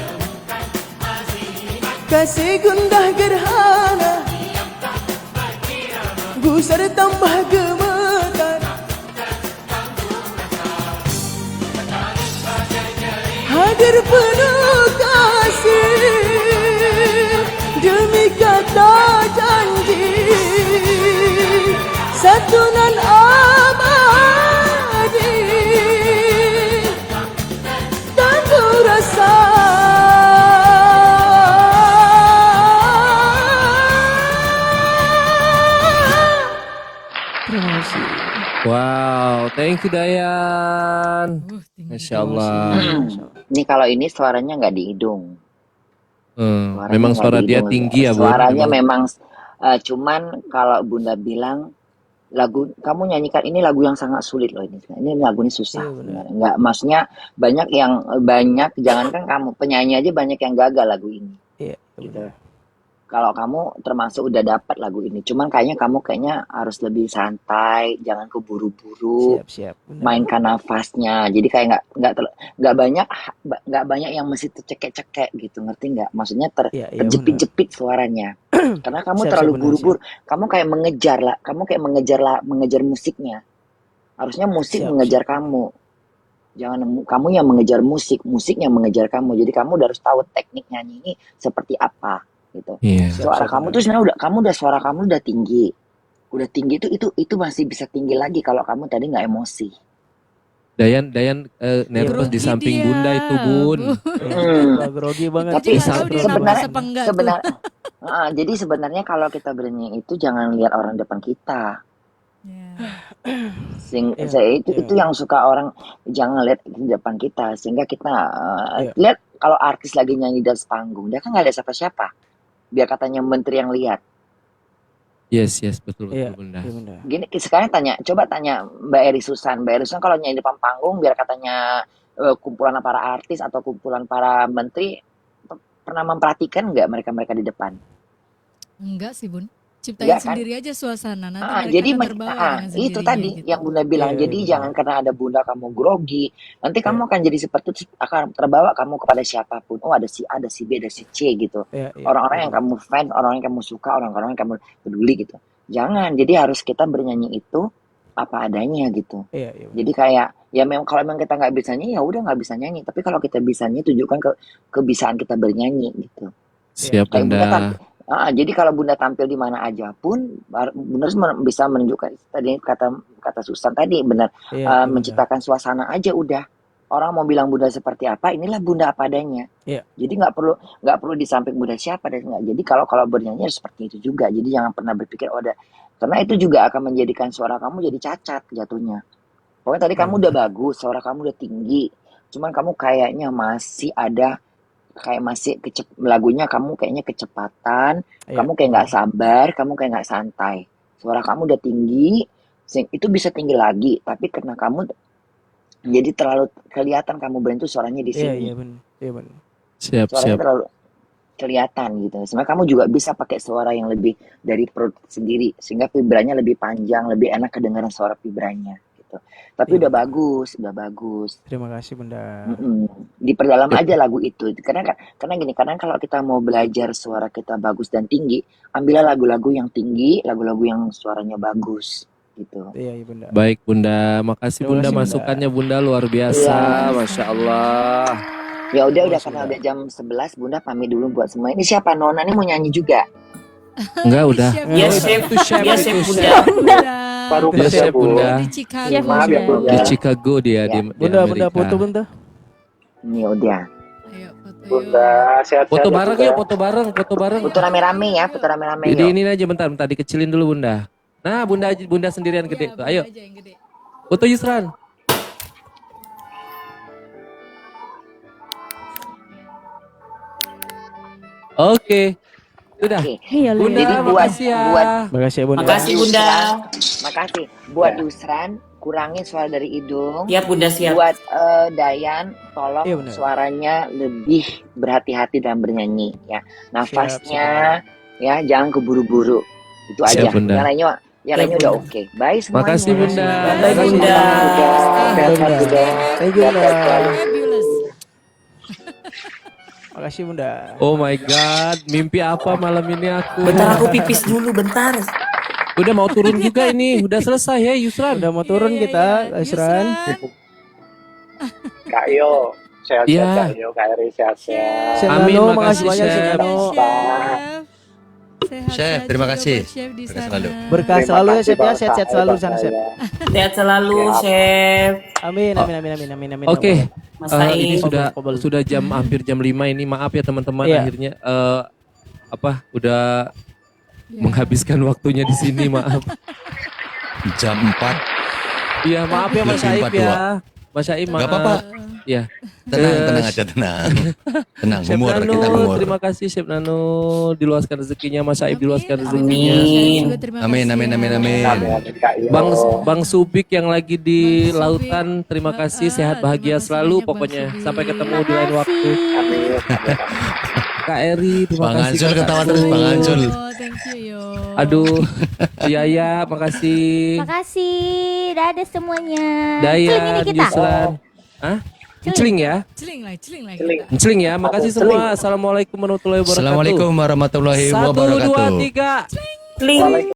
kasih gundah gerhana, gusar tambah gemetar. Hadir penuh kasih demi kata janji, satunan abadi tanpa rasa. Terima kasih. Wow, thank you Dayan. Tinggi. Masya Allah. Ini kalau ini suaranya nggak di hidung. Suaranya Memang nggak suara di dia hidung. tinggi ya Bun. Suaranya memang cuman kalau Bunda bilang lagu kamu nyanyikan ini lagu yang sangat sulit loh ini. Ini lagu ini susah Iya, benar. sebenarnya. Nggak, maksudnya banyak jangankan kamu penyanyi aja banyak yang gagal lagu ini. Iya, Gitu. benar. Kalau kamu termasuk udah dapat lagu ini, cuman kayaknya harus lebih santai, jangan keburu-buru, Siap. Benar. mainkan nafasnya. Jadi kayak nggak banyak yang mesti tercekek-cekek gitu, ngerti nggak? Maksudnya Iya, terjepit-jepit suaranya. Karena kamu Siap, terlalu benar, buru-buru. Kamu kayak mengejar musiknya. Harusnya musik Siap, mengejar kamu. Jangan kamu yang mengejar musik, musik yang mengejar kamu. Jadi kamu udah harus tahu teknik nyanyi ini seperti apa gitu. Iya. Suara kamu tuh sebenarnya suara kamu udah tinggi. Udah tinggi itu masih bisa tinggi lagi kalau kamu tadi nggak emosi. Dayan nervous di Grogi samping dia, Bunda itu Bun. Grogi banget. Tapi nggak tahu dia nafas apa enggak tuh. Jadi sebenarnya kalau kita bernyanyi itu jangan lihat orang depan kita. Itu yang suka orang jangan lihat di depan kita sehingga kita lihat kalau artis lagi nyanyi di atas panggung dia kan nggak ada siapa-siapa. Biar katanya menteri yang lihat. Yes, betul Iya, Bunda. iya, benar. Gini sekarang coba tanya Mbak Eri Susan kalau nyanyi di depan panggung biar katanya kumpulan para artis atau kumpulan para menteri pernah memperhatikan nggak mereka di depan? Enggak sih Bun, ciptain Enggak, kan? sendiri aja suasana nanti Jadi mereka akan terbawa dengan itu sendirinya tadi gitu. yang Bunda bilang. Iya, Jadi iya, jangan karena ada Bunda kamu grogi. Nanti kamu akan jadi seperti itu, akan terbawa kamu kepada siapapun. Oh ada si A, ada si B, ada si C gitu. Iya, Orang-orang yang kamu fans, orang-orang yang kamu suka, orang-orang yang kamu peduli gitu. Jangan. Jadi harus kita bernyanyi itu apa adanya gitu. Iya. Jadi kayak ya memang kalau memang kita nggak bisa nyanyi ya udah nggak bisa nyanyi. Tapi kalau kita bisa nyanyi tunjukkan kebisaan kita bernyanyi gitu. Siap Kayak Bunda Bunda. jadi kalau Bunda tampil di mana aja pun Bunda harus bisa menunjukkan tadi kata Susan tadi benar Iya, menciptakan suasana aja udah. Orang mau bilang Bunda seperti apa, inilah Bunda apa adanya. Iya. Jadi nggak perlu di samping Bunda siapa dan nggak. Jadi kalau bernyanyi harus seperti itu juga. Jadi jangan pernah berpikir karena itu juga akan menjadikan suara kamu jadi cacat jatuhnya. Pokoknya tadi kamu udah bagus, suara kamu udah tinggi. Cuman kamu kayaknya masih ada lagunya kamu kayaknya kecepatan, kamu kayak nggak sabar, kamu kayak nggak santai. Suara kamu udah tinggi, itu bisa tinggi lagi, tapi karena kamu jadi terlalu kelihatan kamu bernyanyi suaranya di sini. Iya benar. Suaranya terlalu kelihatan gitu. Sebenarnya kamu juga bisa pakai suara yang lebih dari perut sendiri sehingga vibranya lebih panjang, lebih enak kedengaran suara vibranya gitu. Tapi udah bagus. Terima kasih Bunda. Diperdalam aja lagu itu. Karena gini, kadang kalau kita mau belajar suara kita bagus dan tinggi, ambillah lagu-lagu yang tinggi, lagu-lagu yang suaranya bagus gitu. Iya Bunda. Baik Bunda, makasih Terima Bunda kasih, Bunda. masukannya Bunda luar biasa. Iya. Masya Allah. Ya udah karena udah jam 11 Bunda pamit dulu buat semua. Ini siapa Nona ini mau nyanyi juga? Enggak udah. Yes, Chef. Itu chef, Yes, itu Chef, chef. Baru Dia chef Bunda. di Chicago. Chef Maaf ya, Bunda. Bunda. Di Chicago dia di Bunda Amerika. foto Bunda. Ini udah. Ayo foto Bunda, sehat-sehat. Foto ya, bareng Bunda. yuk, foto bareng. Foto rame-rame ya, foto rame-rame Jadi yuk. ini aja bentar, dikecilin dulu Bunda. Nah, Bunda sendirian gede. Tuh, ayo. Aja yang gede. Foto Yusran. Oke. Sudah. Oke. Iya, Bunda, Jadi makasih ya. Makasih ya Bunda. Makasih Bunda. Makasih. Buat Yusran, kurangin suara dari hidung. Siap Bunda, siap. Buat Dayan, tolong Iya, benar. suaranya lebih berhati-hati dalam bernyanyi ya. Nafasnya ya jangan keburu-buru. Itu Siap, aja. Bunda. Yang lainnya udah oke. Bye semuanya. Makasih Bunda. Bye, Bunda. Sehat-sehat, Bunda. Thank you Bunda. Fabulous. Makasih Bunda. Oh my god, mimpi apa malam ini aku? Bentar aku pipis dulu, bentar. Udah mau turun juga ini, udah selesai ya Yusran. Udah mau turun Iya, kita, iya. Yusran. Kak Yo, sehat-sehat Iya. Kak Yo, Kak Eri sehat-sehat. Chef Amin, Nano, makasih, makasih banyak Chef. Chef Nano. Chef, terima kasih. Chef di Berkah sana. selalu. Berkah Terima selalu ya kasih, Chef ya, Bang sehat-sehat Sae, selalu Bang sana Chef. saya. Sehat selalu, Chef. Amin. Oke, Mas ini Said. sudah hampir jam 5 ini. Maaf ya teman-teman, Iya. akhirnya udah menghabiskan waktunya di sini, maaf. jam 4. Iya, maaf ya Mas Lebih Saib ya. Mas Saib maaf. Gak apa-apa. Ya. Tenang aja, tenang. Tenang, Chef humor, Nano, kita humor. terima kasih Chef Nano, diluaskan rezekinya, Mas Saib diluaskan rezekinya. Amin, amin, amin, amin. Kak Iyo. Bang Subik yang lagi di Bang Subik. lautan, terima kasih, sehat bahagia terima kasih selalu banyak, Bang pokoknya. Subik. Sampai ketemu di lain waktu. Amin. Kak Eri, terima Bang kasih. Ancul Kakak ketawa Su. terus, Bang Ancul. Oh, thank you yo. Aduh, Yaya, makasih. Makasih. Dadah semuanya. Daya, Celing ini kita. Yusran. Hah? Celing ya? Celing lah Celing. kita. Celing ya, makasih semua. Assalamualaikum warahmatullahi wabarakatuh. Assalamualaikum warahmatullahi 1, wabarakatuh. 2, 3. Kling.